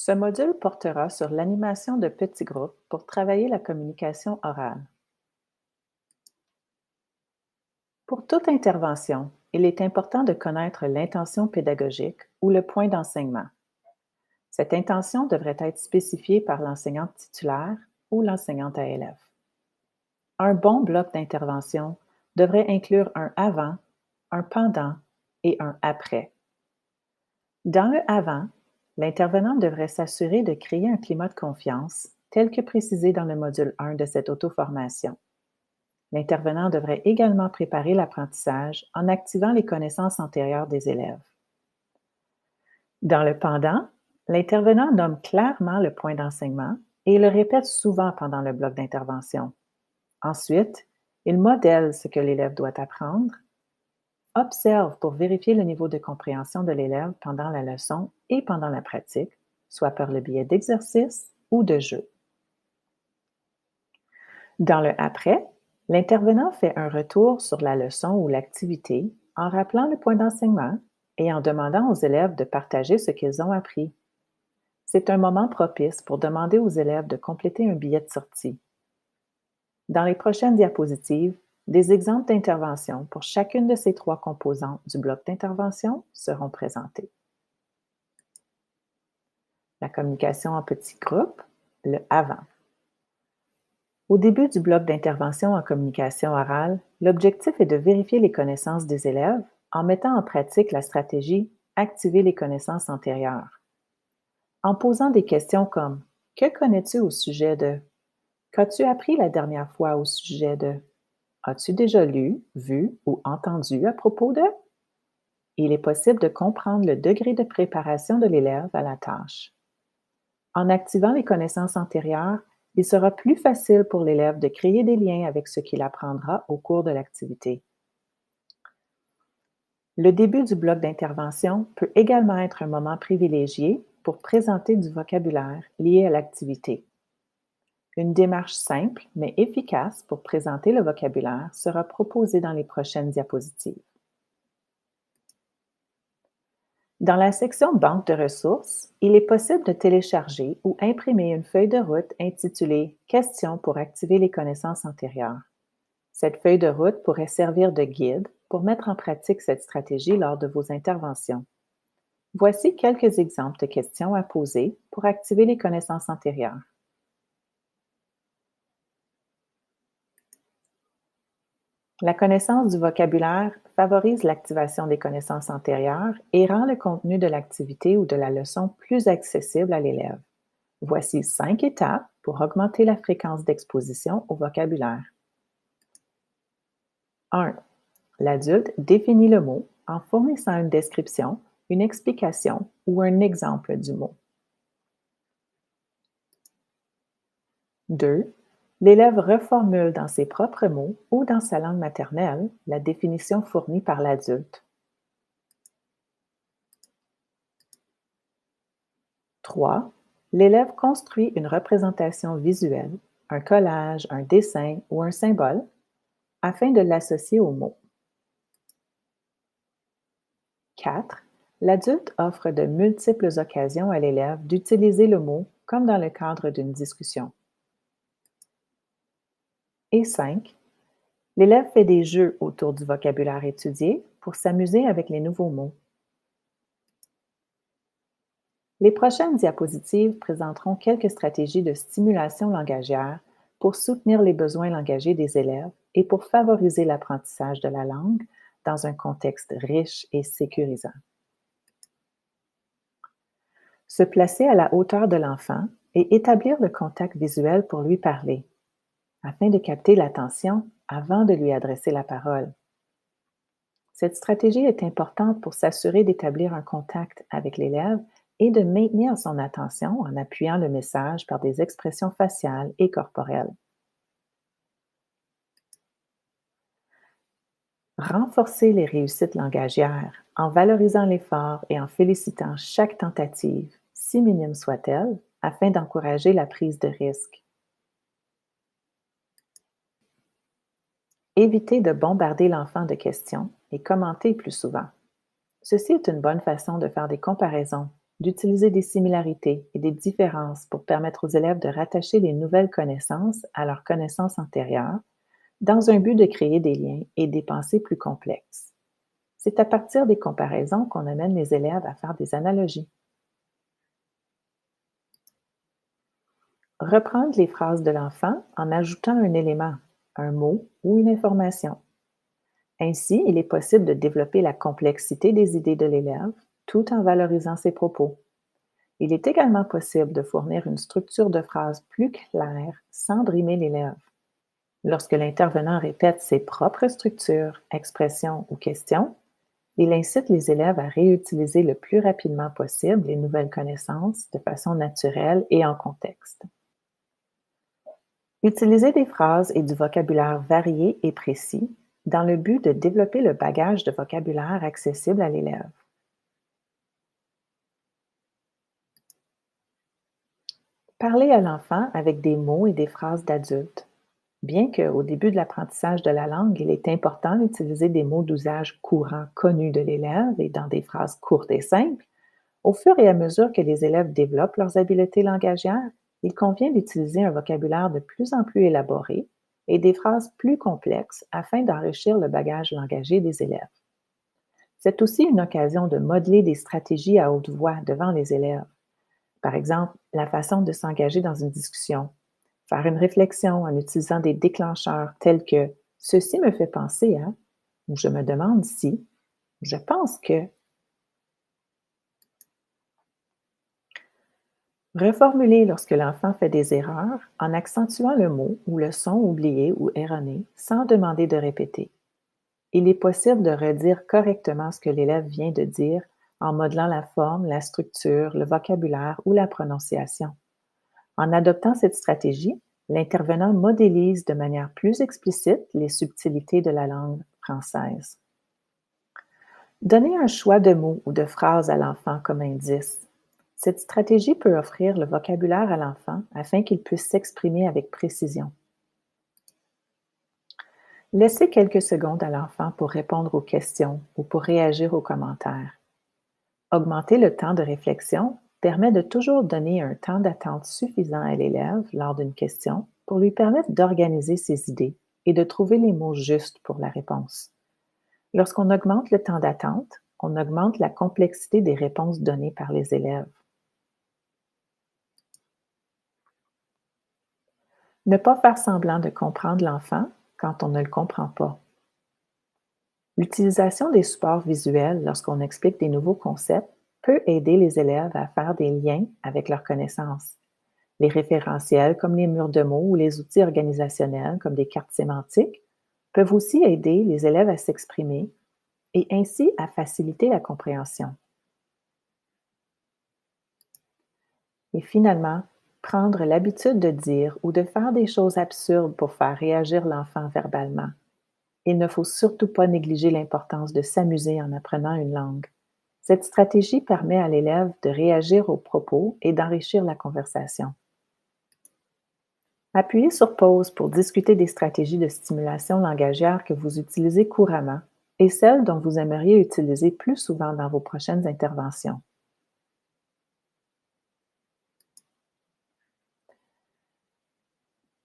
Ce module portera sur l'animation de petits groupes pour travailler la communication orale. Pour toute intervention, il est important de connaître l'intention pédagogique ou le point d'enseignement. Cette intention devrait être spécifiée par l'enseignante titulaire ou l'enseignante à élèves. Un bon bloc d'intervention devrait inclure un avant, un pendant et un après. Dans le avant, l'intervenant devrait s'assurer de créer un climat de confiance, tel que précisé dans le module 1 de cette auto-formation. L'intervenant devrait également préparer l'apprentissage en activant les connaissances antérieures des élèves. Dans le pendant, l'intervenant nomme clairement le point d'enseignement et le répète souvent pendant le bloc d'intervention. Ensuite, il modèle ce que l'élève doit apprendre, observe pour vérifier le niveau de compréhension de l'élève pendant la leçon et pendant la pratique, soit par le biais d'exercices ou de jeux. Dans le après, l'intervenant fait un retour sur la leçon ou l'activité en rappelant le point d'enseignement et en demandant aux élèves de partager ce qu'ils ont appris. C'est un moment propice pour demander aux élèves de compléter un billet de sortie. Dans les prochaines diapositives, des exemples d'intervention pour chacune de ces trois composantes du bloc d'intervention seront présentés. La communication en petits groupes, le avant. Au début du bloc d'intervention en communication orale, l'objectif est de vérifier les connaissances des élèves en mettant en pratique la stratégie Activer les connaissances antérieures. En posant des questions comme Que connais-tu au sujet de Qu'as-tu appris la dernière fois au sujet de As-tu déjà lu, vu ou entendu à propos de Il est possible de comprendre le degré de préparation de l'élève à la tâche. En activant les connaissances antérieures, il sera plus facile pour l'élève de créer des liens avec ce qu'il apprendra au cours de l'activité. Le début du bloc d'intervention peut également être un moment privilégié pour présenter du vocabulaire lié à l'activité. Une démarche simple mais efficace pour présenter le vocabulaire sera proposée dans les prochaines diapositives. Dans la section Banque de ressources, il est possible de télécharger ou imprimer une feuille de route intitulée Questions pour activer les connaissances antérieures. Cette feuille de route pourrait servir de guide pour mettre en pratique cette stratégie lors de vos interventions. Voici quelques exemples de questions à poser pour activer les connaissances antérieures. La connaissance du vocabulaire favorise l'activation des connaissances antérieures et rend le contenu de l'activité ou de la leçon plus accessible à l'élève. Voici 5 étapes pour augmenter la fréquence d'exposition au vocabulaire. 1. L'adulte définit le mot en fournissant une description, une explication ou un exemple du mot. 2. L'élève reformule dans ses propres mots ou dans sa langue maternelle la définition fournie par l'adulte. 3. L'élève construit une représentation visuelle, un collage, un dessin ou un symbole, afin de l'associer au mot. 4. L'adulte offre de multiples occasions à l'élève d'utiliser le mot comme dans le cadre d'une discussion. Et 5. L'élève fait des jeux autour du vocabulaire étudié pour s'amuser avec les nouveaux mots. Les prochaines diapositives présenteront quelques stratégies de stimulation langagière pour soutenir les besoins langagiers des élèves et pour favoriser l'apprentissage de la langue dans un contexte riche et sécurisant. Se placer à la hauteur de l'enfant et établir le contact visuel pour lui parler, afin de capter l'attention avant de lui adresser la parole. Cette stratégie est importante pour s'assurer d'établir un contact avec l'élève et de maintenir son attention en appuyant le message par des expressions faciales et corporelles. Renforcer les réussites langagières en valorisant l'effort et en félicitant chaque tentative, si minime soit-elle, afin d'encourager la prise de risque. Éviter de bombarder l'enfant de questions et commenter plus souvent. Ceci est une bonne façon de faire des comparaisons d'utiliser des similarités et des différences pour permettre aux élèves de rattacher les nouvelles connaissances à leurs connaissances antérieures, dans un but de créer des liens et des pensées plus complexes. C'est à partir des comparaisons qu'on amène les élèves à faire des analogies. Reprendre les phrases de l'enfant en ajoutant un élément, un mot ou une information. Ainsi, il est possible de développer la complexité des idées de l'élève tout en valorisant ses propos. Il est également possible de fournir une structure de phrase plus claire sans brimer l'élève. Lorsque l'intervenant répète ses propres structures, expressions ou questions, il incite les élèves à réutiliser le plus rapidement possible les nouvelles connaissances de façon naturelle et en contexte. Utilisez des phrases et du vocabulaire variés et précis dans le but de développer le bagage de vocabulaire accessible à l'élève. Parlez à l'enfant avec des mots et des phrases d'adultes. Bien qu'au début de l'apprentissage de la langue, il est important d'utiliser des mots d'usage courant connus de l'élève et dans des phrases courtes et simples, au fur et à mesure que les élèves développent leurs habiletés langagières, il convient d'utiliser un vocabulaire de plus en plus élaboré et des phrases plus complexes afin d'enrichir le bagage langagier des élèves. C'est aussi une occasion de modeler des stratégies à haute voix devant les élèves. Par exemple, la façon de s'engager dans une discussion, faire une réflexion en utilisant des déclencheurs tels que ceci me fait penser à, ou je me demande si, je pense que. Reformuler lorsque l'enfant fait des erreurs en accentuant le mot ou le son oublié ou erroné sans demander de répéter. Il est possible de redire correctement ce que l'élève vient de dire en modelant la forme, la structure, le vocabulaire ou la prononciation. En adoptant cette stratégie, l'intervenant modélise de manière plus explicite les subtilités de la langue française. Donnez un choix de mots ou de phrases à l'enfant comme indice. Cette stratégie peut offrir le vocabulaire à l'enfant afin qu'il puisse s'exprimer avec précision. Laissez quelques secondes à l'enfant pour répondre aux questions ou pour réagir aux commentaires. Augmenter le temps de réflexion permet de toujours donner un temps d'attente suffisant à l'élève lors d'une question pour lui permettre d'organiser ses idées et de trouver les mots justes pour la réponse. Lorsqu'on augmente le temps d'attente, on augmente la complexité des réponses données par les élèves. Ne pas faire semblant de comprendre l'enfant quand on ne le comprend pas. L'utilisation des supports visuels lorsqu'on explique des nouveaux concepts peut aider les élèves à faire des liens avec leurs connaissances. Les référentiels comme les murs de mots ou les outils organisationnels comme des cartes sémantiques peuvent aussi aider les élèves à s'exprimer et ainsi à faciliter la compréhension. Et finalement, prendre l'habitude de dire ou de faire des choses absurdes pour faire réagir l'enfant verbalement. Il ne faut surtout pas négliger l'importance de s'amuser en apprenant une langue. Cette stratégie permet à l'élève de réagir aux propos et d'enrichir la conversation. Appuyez sur pause pour discuter des stratégies de stimulation langagière que vous utilisez couramment et celles dont vous aimeriez utiliser plus souvent dans vos prochaines interventions.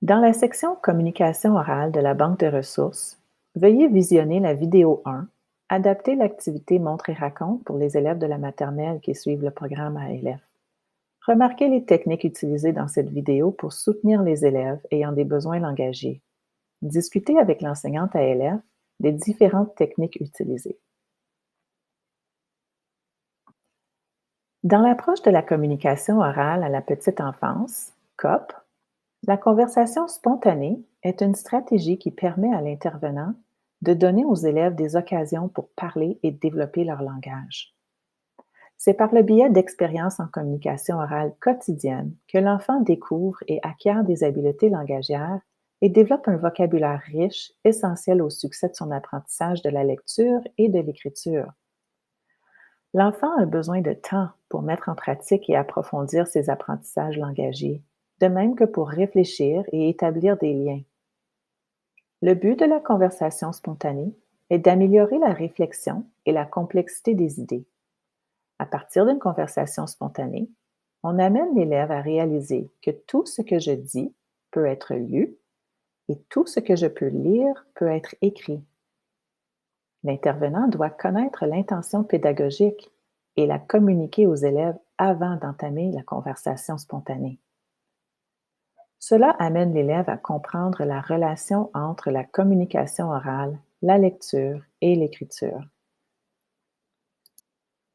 Dans la section Communication orale de la banque de ressources, veuillez visionner la vidéo 1, Adapter l'activité Montre et raconte pour les élèves de la maternelle qui suivent le programme ALF. Remarquez les techniques utilisées dans cette vidéo pour soutenir les élèves ayant des besoins langagiers. Discutez avec l'enseignante ALF des différentes techniques utilisées. Dans l'approche de la communication orale à la petite enfance, COP, la conversation spontanée est une stratégie qui permet à l'intervenant de donner aux élèves des occasions pour parler et développer leur langage. C'est par le biais d'expériences en communication orale quotidienne que l'enfant découvre et acquiert des habiletés langagières et développe un vocabulaire riche, essentiel au succès de son apprentissage de la lecture et de l'écriture. L'enfant a besoin de temps pour mettre en pratique et approfondir ses apprentissages langagiers, de même que pour réfléchir et établir des liens. Le but de la conversation spontanée est d'améliorer la réflexion et la complexité des idées. À partir d'une conversation spontanée, on amène l'élève à réaliser que tout ce que je dis peut être lu et tout ce que je peux lire peut être écrit. L'intervenant doit connaître l'intention pédagogique et la communiquer aux élèves avant d'entamer la conversation spontanée. Cela amène l'élève à comprendre la relation entre la communication orale, la lecture et l'écriture.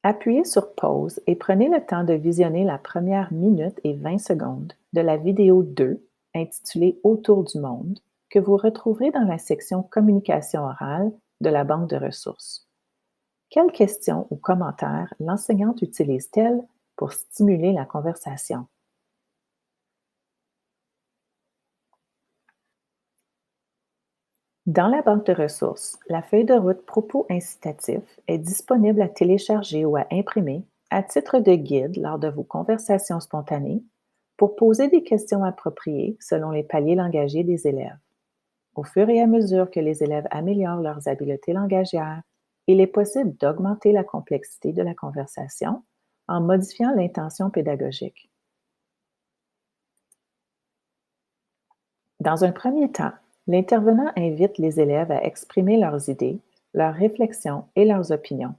Appuyez sur pause et prenez le temps de visionner la première minute et 20 secondes de la vidéo 2 intitulée Autour du monde que vous retrouverez dans la section Communication orale de la banque de ressources. Quelles questions ou commentaires l'enseignante utilise-t-elle pour stimuler la conversation? Dans la banque de ressources, la feuille de route Propos incitatifs est disponible à télécharger ou à imprimer à titre de guide lors de vos conversations spontanées pour poser des questions appropriées selon les paliers langagiers des élèves. Au fur et à mesure que les élèves améliorent leurs habiletés langagières, il est possible d'augmenter la complexité de la conversation en modifiant l'intention pédagogique. Dans un premier temps, l'intervenant invite les élèves à exprimer leurs idées, leurs réflexions et leurs opinions.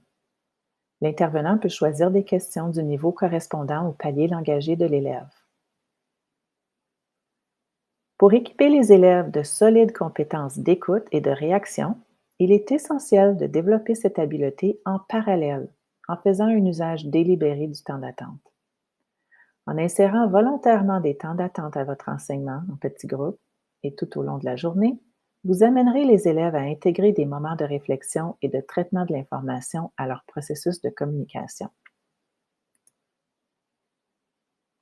L'intervenant peut choisir des questions du niveau correspondant au palier langagier de l'élève. Pour équiper les élèves de solides compétences d'écoute et de réaction, il est essentiel de développer cette habileté en parallèle, en faisant un usage délibéré du temps d'attente. En insérant volontairement des temps d'attente à votre enseignement en petits groupes et tout au long de la journée, vous amènerez les élèves à intégrer des moments de réflexion et de traitement de l'information à leur processus de communication.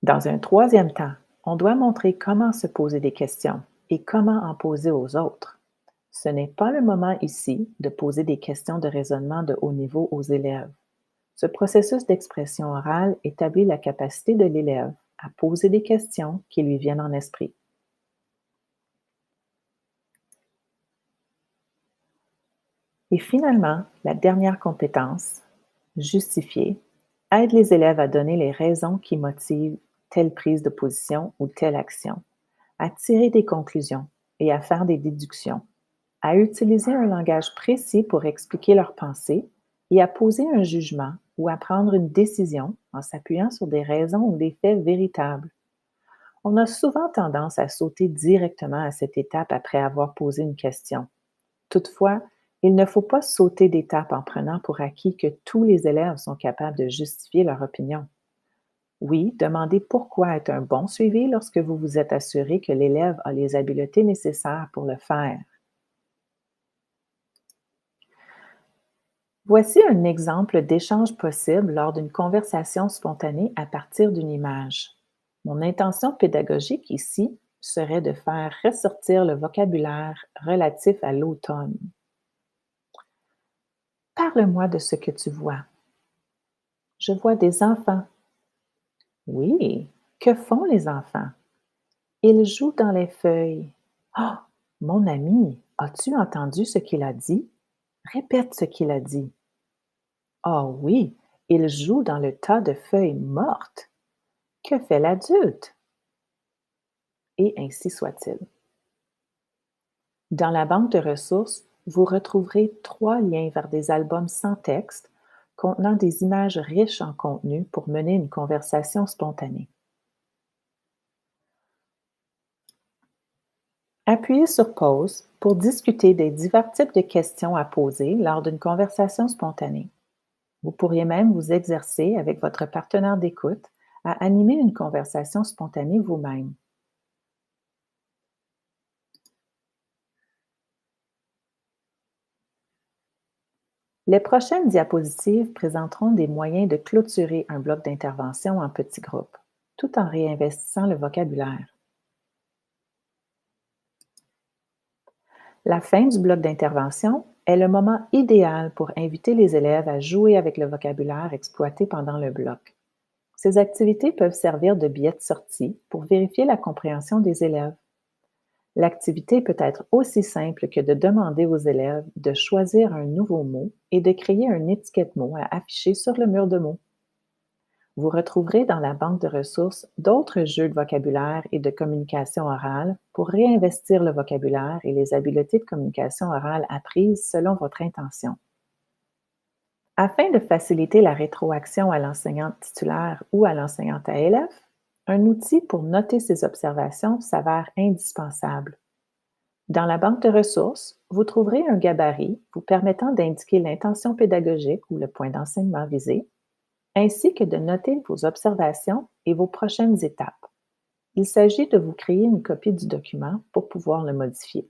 Dans un troisième temps, on doit montrer comment se poser des questions et comment en poser aux autres. Ce n'est pas le moment ici de poser des questions de raisonnement de haut niveau aux élèves. Ce processus d'expression orale établit la capacité de l'élève à poser des questions qui lui viennent en esprit. Et finalement, la dernière compétence, justifier, aide les élèves à donner les raisons qui motivent telle prise de position ou telle action, à tirer des conclusions et à faire des déductions, à utiliser un langage précis pour expliquer leurs pensées et à poser un jugement ou à prendre une décision en s'appuyant sur des raisons ou des faits véritables. On a souvent tendance à sauter directement à cette étape après avoir posé une question. Toutefois, il ne faut pas sauter d'étape en prenant pour acquis que tous les élèves sont capables de justifier leur opinion. Oui, demandez pourquoi est un bon suivi lorsque vous vous êtes assuré que l'élève a les habiletés nécessaires pour le faire. Voici un exemple d'échange possible lors d'une conversation spontanée à partir d'une image. Mon intention pédagogique ici serait de faire ressortir le vocabulaire relatif à l'automne. Parle-moi de ce que tu vois. Je vois des enfants. Oui, que font les enfants? Ils jouent dans les feuilles. Oh, mon ami, as-tu entendu ce qu'il a dit? Répète ce qu'il a dit. Oh oui, ils jouent dans le tas de feuilles mortes. Que fait l'adulte? Et ainsi soit-il. Dans la banque de ressources, vous retrouverez 3 liens vers des albums sans texte contenant des images riches en contenu pour mener une conversation spontanée. Appuyez sur pause pour discuter des divers types de questions à poser lors d'une conversation spontanée. Vous pourriez même vous exercer avec votre partenaire d'écoute à animer une conversation spontanée vous-même. Les prochaines diapositives présenteront des moyens de clôturer un bloc d'intervention en petits groupes, tout en réinvestissant le vocabulaire. La fin du bloc d'intervention est le moment idéal pour inviter les élèves à jouer avec le vocabulaire exploité pendant le bloc. Ces activités peuvent servir de billet de sortie pour vérifier la compréhension des élèves. L'activité peut être aussi simple que de demander aux élèves de choisir un nouveau mot et de créer une étiquette mot à afficher sur le mur de mots. Vous retrouverez dans la banque de ressources d'autres jeux de vocabulaire et de communication orale pour réinvestir le vocabulaire et les habiletés de communication orale apprises selon votre intention. Afin de faciliter la rétroaction à l'enseignante titulaire ou à l'enseignante ALF, un outil pour noter ses observations s'avère indispensable. Dans la banque de ressources, vous trouverez un gabarit vous permettant d'indiquer l'intention pédagogique ou le point d'enseignement visé, ainsi que de noter vos observations et vos prochaines étapes. Il s'agit de vous créer une copie du document pour pouvoir le modifier.